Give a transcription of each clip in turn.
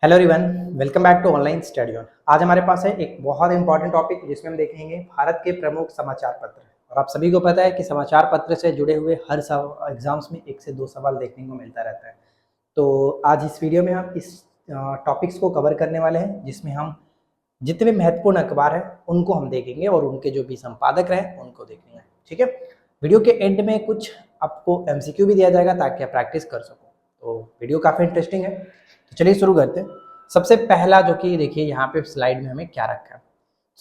Hello everyone, welcome back to online study on. आज हमारे पास है एक बहुत इंपॉर्टेंट टॉपिक जिसमें हम देखेंगे भारत के प्रमुख समाचार पत्र। और आप सभी को पता है कि समाचार पत्र से जुड़े हुए हर एग्जाम्स में एक से दो सवाल देखने को मिलता रहता है। तो आज इस वीडियो में हम इस टॉपिक्स को कवर करने वाले हैं, जिसमें हम जितने भी महत्वपूर्ण अखबार हैं उनको हम देखेंगे और उनके जो भी संपादक रहे उनको देखेंगे। ठीक है, वीडियो के एंड में कुछ आपको एमसीक्यू भी दिया जाएगा ताकि आप प्रैक्टिस कर सको। तो वीडियो काफ़ी इंटरेस्टिंग है, तो चलिए शुरू करते हैं। सबसे पहला जो कि देखिए यहाँ पे स्लाइड में हमें क्या रखा है।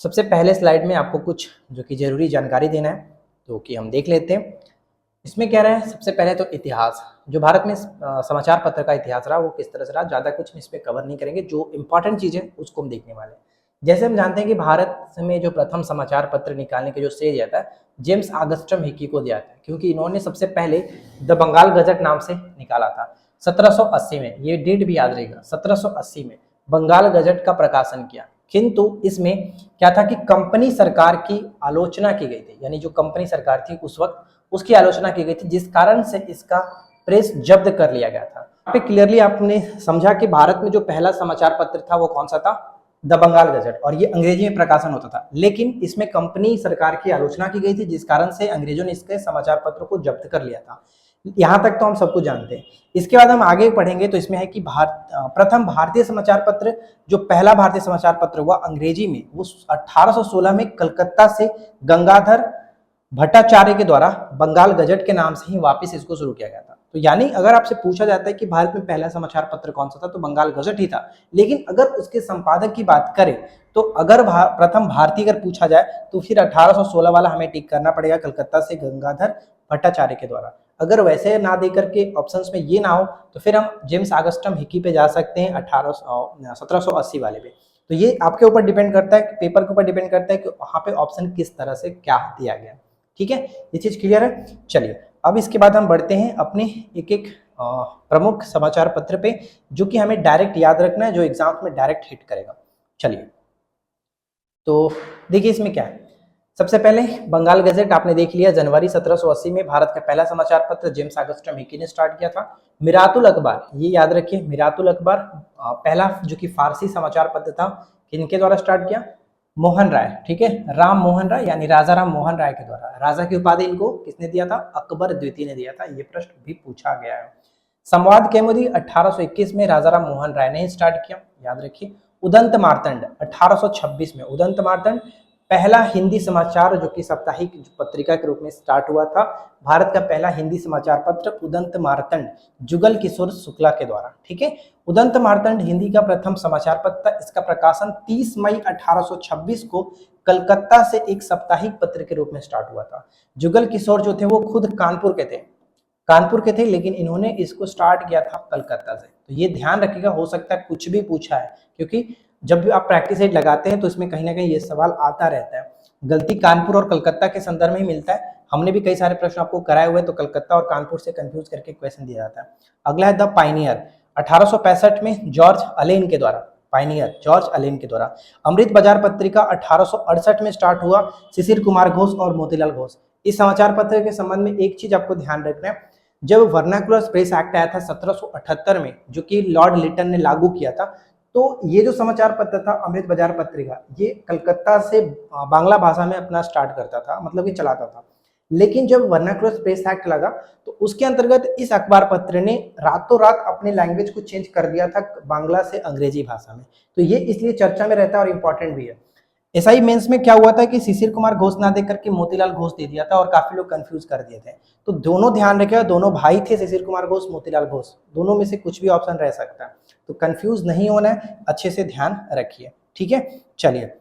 सबसे पहले स्लाइड में आपको कुछ जो कि जरूरी जानकारी देना है, तो कि हम देख लेते हैं। इसमें क्या रहा है, सबसे पहले तो इतिहास, जो भारत में समाचार पत्र का इतिहास रहा वो किस तरह से रहा, ज़्यादा कुछ इस पर कवर नहीं करेंगे। जो इंपॉर्टेंट चीज़ है उसको हम देखने वाले हैं। जैसे हम जानते हैं कि भारत में जो प्रथम समाचार पत्र निकालने के जो श्रेय जाता है जेम्स ऑगस्टम हिकी को दिया था, क्योंकि इन्होंने सबसे पहले द बंगाल गजट नाम से निकाला था 1780 में। ये डेट भी याद रहेगा, 1780 में बंगाल गजट का प्रकाशन किया। किंतु इसमें क्या था कि कंपनी सरकार की आलोचना की गई थी, यानी जो कंपनी सरकार थी उस वक्त उसकी आलोचना की गई थी, जिस कारण से इसका प्रेस जब्त कर लिया गया था। यहाँ पे क्लियरली आपने समझा कि भारत में जो पहला समाचार पत्र था वो कौन सा था, द बंगाल गजट, और ये अंग्रेजी में प्रकाशन होता था। लेकिन इसमें कंपनी सरकार की आलोचना की गई थी, जिस कारण से अंग्रेजों ने इसके समाचार पत्र को जब्त कर लिया था। यहाँ तक तो हम सब कुछ जानते हैं। इसके बाद हम आगे पढ़ेंगे तो इसमें है कि प्रथम भारतीय समाचार पत्र, जो पहला भारतीय समाचार पत्र हुआ अंग्रेजी में, वो 1816 में कलकत्ता से गंगाधर भट्टाचार्य के द्वारा बंगाल गजट के नाम से ही वापस इसको शुरू किया गया था। तो यानी अगर आपसे पूछा जाता है कि भारत में पहला समाचार पत्र कौन सा था, तो बंगाल गजट ही था। लेकिन अगर उसके संपादक की बात करें तो अगर प्रथम भारतीय अगर पूछा जाए तो फिर 1816 वाला हमें टिक करना पड़ेगा, कलकत्ता से गंगाधर भट्टाचार्य के द्वारा। अगर वैसे ना दे करके ऑप्शंस में ये ना हो तो फिर हम जेम्स ऑगस्टम हिकी पे जा सकते हैं 1780 वाले पे। तो ये आपके ऊपर डिपेंड करता है, पेपर के ऊपर डिपेंड करता है कि वहाँ पे ऑप्शन किस तरह से क्या दिया गया। ठीक है, ये चीज क्लियर है। चलिए अब इसके बाद हम बढ़ते हैं अपने एक एक प्रमुख समाचार पत्र पे, जो कि हमें डायरेक्ट याद रखना है, जो एग्जाम में डायरेक्ट हिट करेगा। चलिए तो देखिए इसमें क्या है। सबसे पहले बंगाल गजट आपने देख लिया, जनवरी 1780 में भारत का पहला समाचार पत्र जेम्स ऑगस्टम हिकी ने स्टार्ट किया था। मिरातुल अखबार, ये याद रखिए, मिरातुल अखबार पहला जो कि फारसी समाचार पत्र था, किनके द्वारा स्टार्ट किया, मोहन राय। ठीक है, राम मोहन राय यानी राजा राम मोहन राय के द्वारा। राजा की उपाधि इनको किसने दिया था, अकबर द्वितीय ने दिया था। ये प्रश्न भी पूछा गया है। संवाद कौमुदी 1821 में राजा राम मोहन राय ने स्टार्ट किया, याद रखिए। उदंत मार्तंड 1826 में, उदंत मार्तंड पहला हिंदी समाचार जो कि साप्ताहिक पत्रिका के रूप में स्टार्ट हुआ था। भारत का पहला हिंदी समाचार पत्र उदंत मार्तंड जुगल किशोर शुक्ला के द्वारा। ठीक है, उदंत मार्तंड हिंदी का प्रथम समाचार पत्र। इसका प्रकाशन 30 मई 1826 को कलकत्ता से एक साप्ताहिक पत्र के रूप में स्टार्ट हुआ था। जुगल किशोर जो थे वो खुद कानपुर के थे, लेकिन इन्होंने इसको स्टार्ट किया था कलकत्ता से। तो ये ध्यान रखिएगा, हो सकता है कुछ भी पूछा है, क्योंकि जब भी आप प्रैक्टिस सेट लगाते हैं तो इसमें कहीं ना कहीं ये सवाल आता रहता है। गलती कानपुर और कलकत्ता के संदर्भ में ही मिलता है। हमने भी कई सारे प्रश्न आपको कराए हुए, तो कलकत्ता और कानपुर से कंफ्यूज करके क्वेश्चन दिया जाता है। अगला है द पाइनियर, 1865 में जॉर्ज अलेन के द्वारा, पाइनियर जॉर्ज अलेन के द्वारा। अमृत बाजार पत्रिका 1868 में स्टार्ट हुआ, शिशिर कुमार घोष और मोतीलाल घोष। इस समाचार पत्र के संबंध में एक चीज आपको ध्यान रखना है, जब वर्नाकुलर प्रेस एक्ट आया था 1778 में, जो कि लॉर्ड लिटन ने लागू किया था, तो ये जो समाचार पत्र था अमृत बाजार पत्रिका, ये कलकत्ता से बांग्ला भाषा में अपना स्टार्ट करता था, मतलब कि चलाता था। लेकिन जब वर्नाकुलर प्रेस एक्ट लगा तो उसके अंतर्गत इस अखबार पत्र ने रातों रात अपने लैंग्वेज को चेंज कर दिया था बांग्ला से अंग्रेजी भाषा में। तो ये इसलिए चर्चा में रहता है और इम्पोर्टेंट भी है। एसआई मेंस में क्या हुआ था कि शिशिर कुमार घोष ना दे करके मोतीलाल घोष दे दिया था, और काफी लोग कंफ्यूज कर दिए थे। तो दोनों ध्यान रखिएगा, दोनों भाई थे, शिशिर कुमार घोष, मोतीलाल घोष, दोनों में से कुछ भी ऑप्शन रह सकता है। तो कंफ्यूज नहीं होना है, अच्छे से ध्यान रखिए। ठीक है, चलिए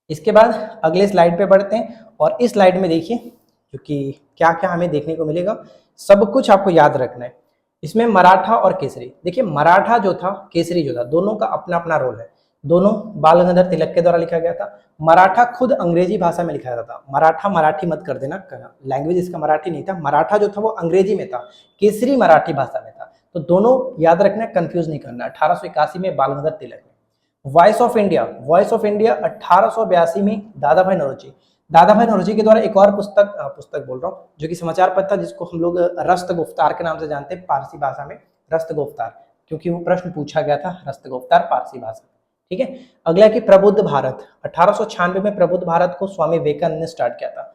इसके बाद अगले स्लाइड पे बढ़ते हैं, और इस स्लाइड में देखिए क्योंकि क्या क्या हमें देखने को मिलेगा, सब कुछ आपको याद रखना है। इसमें मराठा और केसरी, देखिए मराठा जो था, केसरी जो था, दोनों का अपना अपना रोल है। दोनों बाल गंगाधर तिलक के द्वारा लिखा गया था। मराठा खुद अंग्रेजी भाषा में लिखा जाता था, मराठा मराठी मत कर देना, लैंग्वेज इसका मराठी नहीं था। मराठा जो था वो अंग्रेजी में था, केसरी मराठी भाषा में था। तो दोनों याद रखना, कंफ्यूज नहीं करना। 1881 में बाल गंगाधर तिलक में। Voice of India, voice of India 1882 में दादा भाई नौरोजी, दादा भाई नौरोजी के द्वारा एक और पुस्तक बोल रहा हूँ, जो कि समाचार पत्र था, जिसको हम लोग रस्त गुफ्तार के नाम से जानते हैं, पारसी भाषा में रस्त गुफ्तार। क्योंकि वो प्रश्न पूछा गया था हस्तगुप्तार पारसी भाषा। ठीक है, अगला कि प्रबुद्ध भारत, 1896 में प्रबुद्ध भारत को स्वामी विवेकानंद ने स्टार्ट किया था।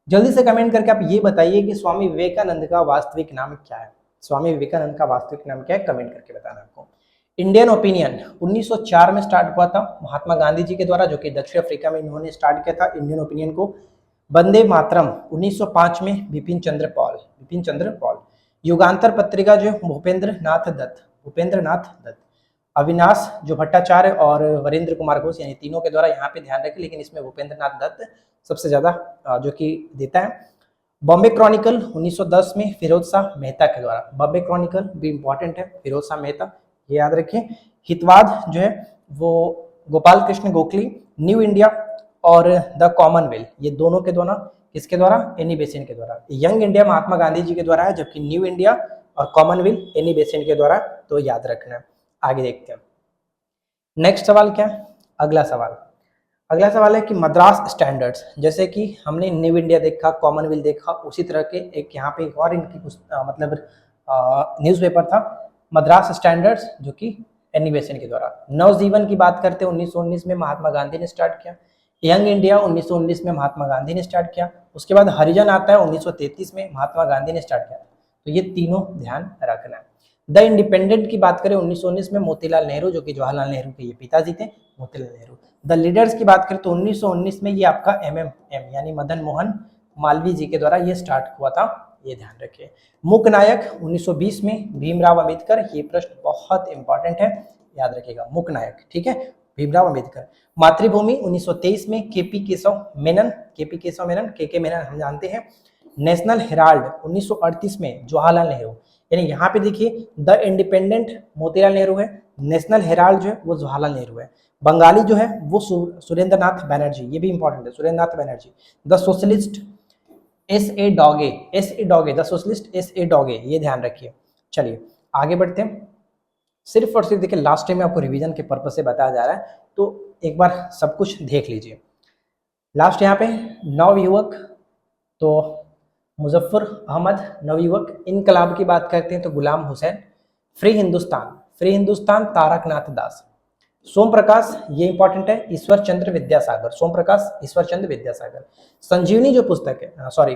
जल्दी से कमेंट करके आप ये बताइए कि स्वामी विवेकानंद का वास्तविक नाम क्या है। स्वामी विवेकानंद का वास्तविक नाम क्या है, कमेंट करके बताना आपको। इंडियन ओपिनियन 1904 में स्टार्ट हुआ था महात्मा गांधी जी के द्वारा, जो कि दक्षिण अफ्रीका में इन्होंने स्टार्ट किया था इंडियन ओपिनियन को। वंदे मातरम 1905 में बिपिन चंद्र पॉल। युगांतर पत्रिका जो भूपेंद्र नाथ दत्त। अविनाश जो भट्टाचार्य और वरेंद्र कुमार घोष, यानी तीनों के द्वारा यहाँ पे ध्यान रखें, लेकिन इसमें भूपेंद्र नाथ दत्त सबसे ज्यादा जो कि देता है। बॉम्बे क्रॉनिकल 1910 में फिरोज शाह मेहता के द्वारा। बॉम्बे क्रॉनिकल भी इंपॉर्टेंट है, फिरोज शाह मेहता, ये याद रखें। हितवाद जो है वो गोपाल कृष्ण गोखली। न्यू इंडिया और द कॉमनवेल्थ, ये दोनों के दोनों किसके द्वारा, एनी बेसेंट के द्वारा। यंग इंडिया महात्मा गांधी जी के द्वारा है, जबकि न्यू इंडिया और कॉमनवेल्थ एनी बेसेंट के द्वारा, तो याद रखना है। आगे देखते हैं नेक्स्ट सवाल क्या है। अगला सवाल है कि मद्रास स्टैंडर्ड्स, जैसे कि हमने न्यू इंडिया देखा, कॉमनवेल्थ देखा, उसी तरह के एक यहाँ पे एक और इनकी मतलब न्यूज़पेपर था मद्रास स्टैंडर्ड्स, जो कि एनी बेसेंट के द्वारा। नवजीवन की बात करते हैं 1919 में महात्मा गांधी ने स्टार्ट किया। यंग इंडिया 1919 में महात्मा गांधी ने स्टार्ट किया। उसके बाद हरिजन आता है 1933 में, महात्मा गांधी ने स्टार्ट किया। तो ये तीनों ध्यान रखना है। द इंडिपेंडेंट की बात करें 1919 में मोतीलाल नेहरू, जो कि जवाहरलाल नेहरू के ये पिताजी थे, मोतीलाल नेहरू। द लीडर्स की बात करें तो 1919 में ये आपका MMM यानी मदन मोहन मालवीय जी के द्वारा ये स्टार्ट हुआ था, ये ध्यान रखिए। मुख्य नायक 1920 में भीमराव अंबेडकर, ये प्रश्न बहुत इंपॉर्टेंट है, याद रखिएगा। मुख्य नायक, ठीक है, भीमराव अंबेडकर। मातृभूमि 1923 में केपी केशव मेनन, के मेनन हम जानते हैं। नेशनल हेराल्ड 1938 में जवाहरलाल नेहरू, यानी यहाँ पे देखिए द इंडिपेंडेंट मोतीलाल नेहरू है, नेशनल हेराल्ड जो है वो जवाहरलाल नेहरू है। बंगाली जो है वो सुरेंद्र नाथ बैनर्जी, ये भी इंपॉर्टेंट है, Surendra Nath Banerjee. The socialist S.A. डॉगे, द सोशलिस्ट S.A. डॉगे, ये ध्यान रखिए। चलिए आगे बढ़ते हैं। सिर्फ और सिर्फ देखिए लास्ट टाइम में आपको रिवीजन के पर्पज से बताया जा रहा है, तो एक बार सब कुछ देख लीजिए। लास्ट यहाँ पे नवयुवक, तो मुजफ्फर अहमद नवयुवक। इनकलाब की बात करते हैं तो गुलाम हुसैन। फ्री हिंदुस्तान तारकनाथ दास। सोम प्रकाश, ये इंपॉर्टेंट है, ईश्वर चंद्र विद्यासागर। संजीवनी जो पुस्तक है, सॉरी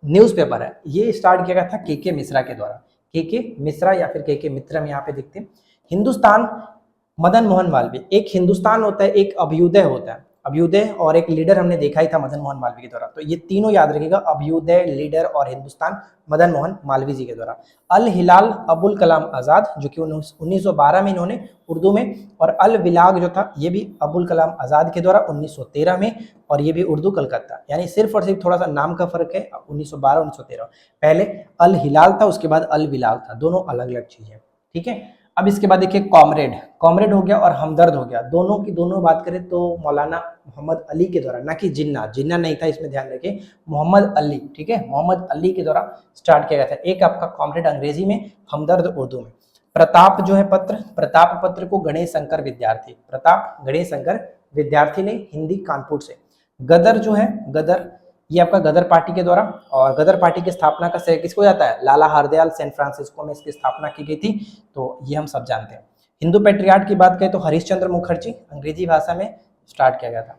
न्यूज़पेपर है, ये स्टार्ट किया गया था के मिश्रा के द्वारा। के मिश्रा या फिर के मित्र में यहाँ पे देखते हैं। हिंदुस्तान मदन मोहन मालवीय। एक हिंदुस्तान होता है, एक अभ्युदय होता है, अभ्युदय और एक लीडर हमने देखा ही था मदन मोहन मालवीय के द्वारा, तो ये तीनों याद रखिएगा, अभ्युदय, लीडर और हिंदुस्तान मदन मोहन मालवीय जी के द्वारा। अल हिलाल अबुल कलाम आजाद, जो कि 1912 में इन्होंने उर्दू में, और अल विलाग जो था ये भी अबुल कलाम आजाद के द्वारा 1913 में, और ये भी उर्दू कलकत्ता, यानी सिर्फ और सिर्फ थोड़ा सा नाम का फर्क है, 1912 1913। पहले अल हिलाल था, उसके बाद अल विलाग था, दोनों अलग अलग चीजें, ठीक है। अब इसके बाद देखिए कॉमरेड हो गया और हमदर्द हो गया, दोनों की दोनों बात करें तो मौलाना मोहम्मद अली के द्वारा, ना कि जिन्ना नहीं था, इसमें ध्यान रखिए, मोहम्मद अली, ठीक है, मोहम्मद अली के द्वारा स्टार्ट किया गया था। एक आपका कॉमरेड अंग्रेजी में, हमदर्द उर्दू में। प्रताप जो है प्रताप पत्र को गणेश शंकर विद्यार्थी ने, हिंदी कानपुर से। गदर जो है, गदर ये आपका गदर पार्टी के द्वारा, और गदर पार्टी की स्थापना का श्रेय किसको जाता है, लाला हरदयाल, सैन फ्रांसिस्को में इसकी स्थापना की गई थी, तो ये हम सब जानते हैं। हिंदू पेट्रियार्ट की बात करें तो हरिश्चंद्र मुखर्जी, अंग्रेजी भाषा में स्टार्ट किया गया था।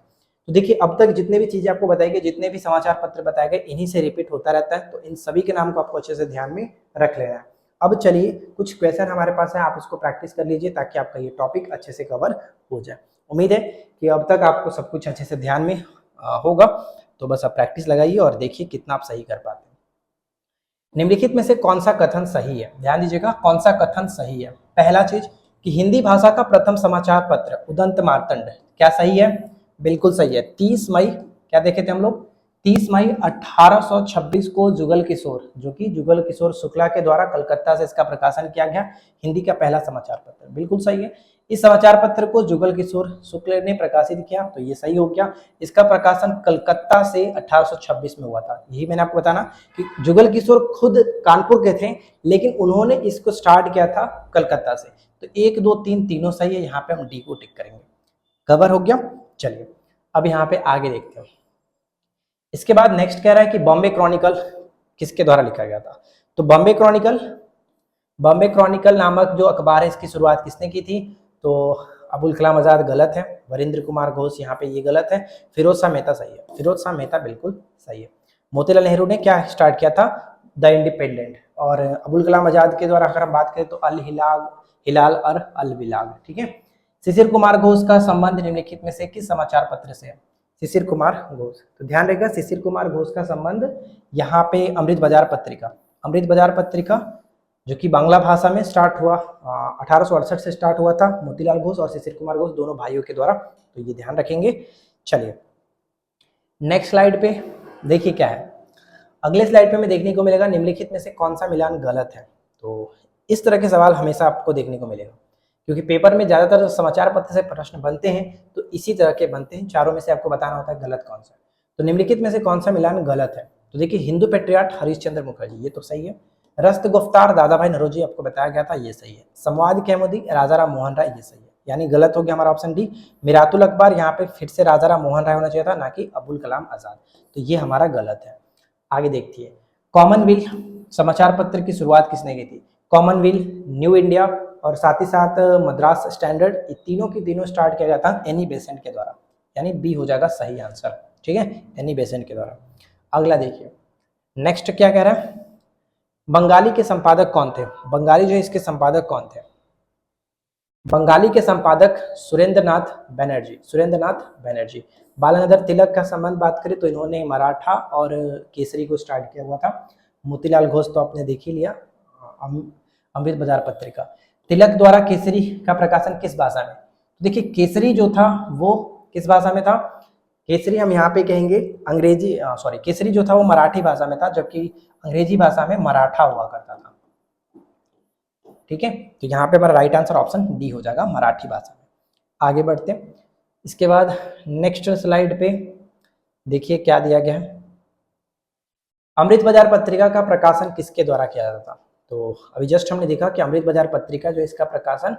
तो देखिए अब तक जितने भी चीजें आपको बताई गई, जितने भी समाचार पत्र बताए गए, इन्हीं से रिपीट होता रहता है, तो इन सभी के नाम को आपको अच्छे से ध्यान में रख लेना है। अब चलिए कुछ क्वेश्चन हमारे पास है, आप इसको प्रैक्टिस कर लीजिए ताकि आपका ये टॉपिक अच्छे से कवर हो जाए। उम्मीद है कि अब तक आपको सब कुछ अच्छे से ध्यान में होगा, तो बस आप प्रैक्टिस लगाइए और देखिए कितना आप सही कर पाते हैं। निम्नलिखित में से कौन सा कथन सही है, ध्यान दीजिएगा, कौन सा कथन सही है। पहला चीज कि हिंदी भाषा का प्रथम समाचार पत्र उदंत मार्तंड, क्या सही है, बिल्कुल सही है। 30 मई, क्या देखे थे हम लोग, 30 मई 1826 को जुगल किशोर, जो कि जुगल किशोर शुक्ला के द्वारा कलकत्ता से इसका प्रकाशन किया गया, हिंदी का पहला समाचार पत्र, बिल्कुल सही है। इस समाचार पत्र को जुगल किशोर शुक्ल ने प्रकाशित किया, तो ये सही हो गया। इसका प्रकाशन कलकत्ता से 1826 में हुआ था। यही मैंने आपको बताना कि जुगल किशोर खुद कानपुर के थे, लेकिन उन्होंने इसको स्टार्ट किया था कलकत्ता से। तो 1 2 3 तीनों सही है, यहाँ पे हम डी को टिक करेंगे। कवर हो गया। चलिए अब यहाँ पे आगे देखते हैं। इसके बाद नेक्स्ट कह रहा है कि बॉम्बे क्रॉनिकल किसके द्वारा लिखा गया था, तो बॉम्बे क्रॉनिकल बॉम्बे क्रॉनिकल नामक जो अखबार है इसकी शुरुआत किसने की थी? तो अबुल कलाम आजाद गलत है, वरिंद्र कुमार घोष यहाँ पे ये गलत है, फिरोज शाह मेहता सही है, फिरोज शाह मेहता बिल्कुल सही है। मोतीलाल नेहरू ने क्या स्टार्ट किया था? The independent. और अबुल कलाम आजाद के द्वारा अगर हम बात करें तो अल हिलाल और अल बिलाग, ठीक है। शिशिर कुमार घोष का संबंध निम्नलिखित में से किस समाचार पत्र से है? शिशिर कुमार घोष, तो ध्यान रखिएगा शिशिर कुमार घोष का संबंध यहाँ पे अमृत बाजार पत्रिका, अमृत बाजार पत्रिका जो कि बांग्ला भाषा में स्टार्ट हुआ 1868 से स्टार्ट हुआ था, मोतीलाल घोष और शिशिर कुमार घोष दोनों भाइयों के द्वारा, तो ये ध्यान रखेंगे। चलिए नेक्स्ट स्लाइड पे देखिए क्या है। अगले स्लाइड पे हमें देखने को मिलेगा निम्नलिखित में से कौन सा मिलान गलत है। तो इस तरह के सवाल हमेशा आपको देखने को मिलेगा, क्योंकि पेपर में ज्यादातर समाचार पत्र से प्रश्न बनते हैं तो इसी तरह के बनते हैं, चारों में से आपको बताना होता है गलत कौन सा। तो निम्नलिखित में से कौन सा मिलान गलत है? तो देखिए हिंदू पेट्रियाट हरीशचंद्र मुखर्जी, ये तो सही है। रस्त गुफ्तार दादा भाई नौरोजी आपको बताया गया था, ये सही है। संवाद कैमुदी राजा राम मोहन राय, ये सही है, यानी गलत हो गया हमारा ऑप्शन डी। मिरातुल अखबार यहाँ पे फिर से राजा राम मोहन राय होना चाहिए था, ना कि अबुल कलाम आजाद, तो ये हमारा गलत है। आगे देखिए कॉमनवेल्थ समाचार पत्र की शुरुआत किसने की थी? कॉमनवेल्थ, न्यू इंडिया और साथ ही साथ मद्रास स्टैंडर्ड, ये तीनों की तीनों स्टार्ट किया गया था एनी बेसेंट के द्वारा, यानी बी हो जाएगा सही आंसर, ठीक है, एनी बेसेंट के द्वारा। अगला देखिए नेक्स्ट क्या कह रहा है, बंगाली के संपादक कौन थे? बंगाली जो है इसके संपादक कौन थे? बंगाली के संपादक सुरेंद्र नाथ बैनर्जी, सुरेंद्र नाथ बैनर्जी। बालगंगाधर तिलक का संबंध बात करें तो इन्होंने मराठा और केसरी को स्टार्ट किया हुआ था। मोतीलाल घोष तो आपने देख ही लिया, अमृत बाजार पत्रिका। तिलक द्वारा केसरी का प्रकाशन किस भाषा में? देखिए केसरी जो था वो किस भाषा में था? केसरी हम यहाँ पे कहेंगे अंग्रेजी, सॉरी केसरी जो था वो मराठी भाषा में था, जबकि अंग्रेजी भाषा में मराठा हुआ करता था, ठीक है। तो यहाँ पे हमारा राइट आंसर ऑप्शन डी हो जाएगा, मराठी भाषा में। आगे बढ़ते हैं, इसके बाद नेक्स्ट स्लाइड पे देखिए क्या दिया गया है। अमृत बाजार पत्रिका का प्रकाशन किसके द्वारा किया जाता था? तो अभी जस्ट हमने देखा कि अमृत बाजार पत्रिका जो इसका प्रकाशन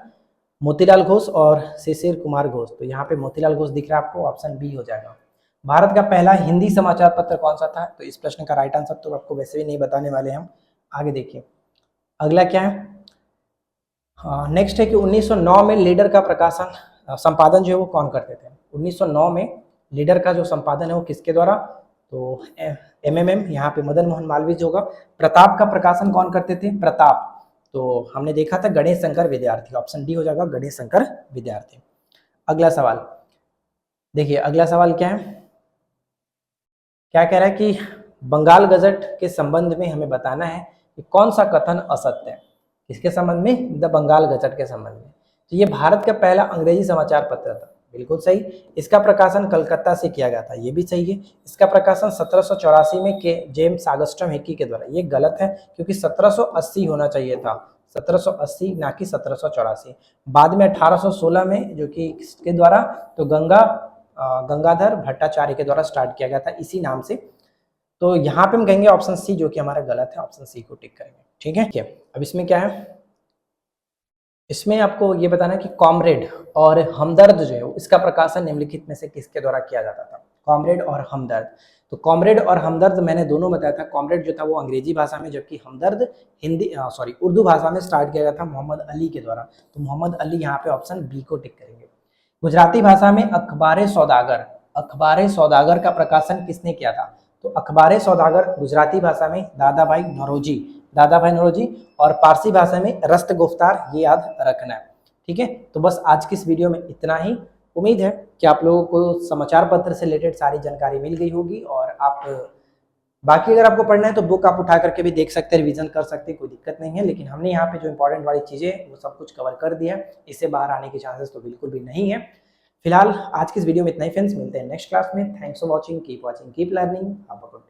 मोतीलाल घोष और शिशिर कुमार घोष, तो यहाँ पे मोतीलाल घोष दिख रहा है आपको, ऑप्शन बी हो जाएगा। भारत का पहला हिंदी समाचार पत्र कौन सा था? तो इस प्रश्न का राइट आंसर तो आपको वैसे भी नहीं बताने वाले हम। आगे देखिए अगला क्या है, नेक्स्ट है कि 1909 में लीडर का प्रकाशन संपादन जो है वो कौन करते थे? 1909 में लीडर का जो संपादन है वो किसके द्वारा? तो एमएमएम, यहाँ पे मदन मोहन मालवीय होगा। प्रताप का प्रकाशन कौन करते थे? प्रताप, तो हमने देखा था गणेश शंकर विद्यार्थी, ऑप्शन डी हो जाएगा गणेश शंकर विद्यार्थी। अगला सवाल देखिए, अगला सवाल क्या है, क्या कह रहा है कि बंगाल गजट के संबंध में हमें बताना है कि कौन सा कथन असत्य है। किसके संबंध में? द बंगाल गजट के संबंध में। तो ये भारत का पहला अंग्रेजी समाचार पत्र था, बिल्कुल सही। इसका प्रकाशन कलकत्ता से किया गया था, ये भी सही है। इसका प्रकाशन 1784 में के जेम्स ऑगस्टम हिकी के द्वारा, ये गलत है क्योंकि 1780 होना चाहिए था, 1780 ना कि 1784। बाद में 1816 में जो कि किसके द्वारा? तो गंगाधर भट्टाचार्य के द्वारा स्टार्ट किया गया था इसी नाम से। तो यहाँ पे हम कहेंगे ऑप्शन सी, जो कि हमारा गलत है, ऑप्शन सी को टिक करेंगे, ठीक है। अब इसमें क्या है, इसमें आपको ये बताना है कि कॉमरेड और हमदर्द जो है इसका प्रकाशन निम्नलिखित में से किसके द्वारा किया जाता था? कॉमरेड और हमदर्द। तो कॉमरेड और हमदर्द मैंने दोनों बताया था। कॉमरेड जो था वो अंग्रेजी भाषा में, जबकि हमदर्द उर्दू भाषा में स्टार्ट किया गया था मोहम्मद अली के द्वारा। तो मोहम्मद अली यहाँ पे ऑप्शन बी को टिक करेंगे। गुजराती भाषा में अखबार सौदागर, अखबार सौदागर का प्रकाशन किसने किया था? तो अखबार सौदागर गुजराती भाषा में दादा भाई नौरोजी, और पारसी भाषा में रस्त गुफ्तार, ये याद रखना है, ठीक है। तो बस आज की इस वीडियो में इतना ही। उम्मीद है कि आप लोगों को समाचार पत्र से रिलेटेड सारी जानकारी मिल गई होगी, और आप बाकी अगर आपको पढ़ना है तो बुक आप उठा करके भी देख सकते हैं, रिवीजन कर सकते हैं, कोई दिक्कत नहीं है। लेकिन हमने यहाँ पे जो इंपॉर्टेंट वाली चीज़ें वो सब कुछ कवर कर दिया है, इससे बाहर आने के चांसेस तो बिल्कुल भी नहीं है। फिलहाल आज की इस वीडियो में इतना ही फ्रेंड्स, मिलते हैं नेक्स्ट क्लास में। Thanks for watching, keep learning, have a good day.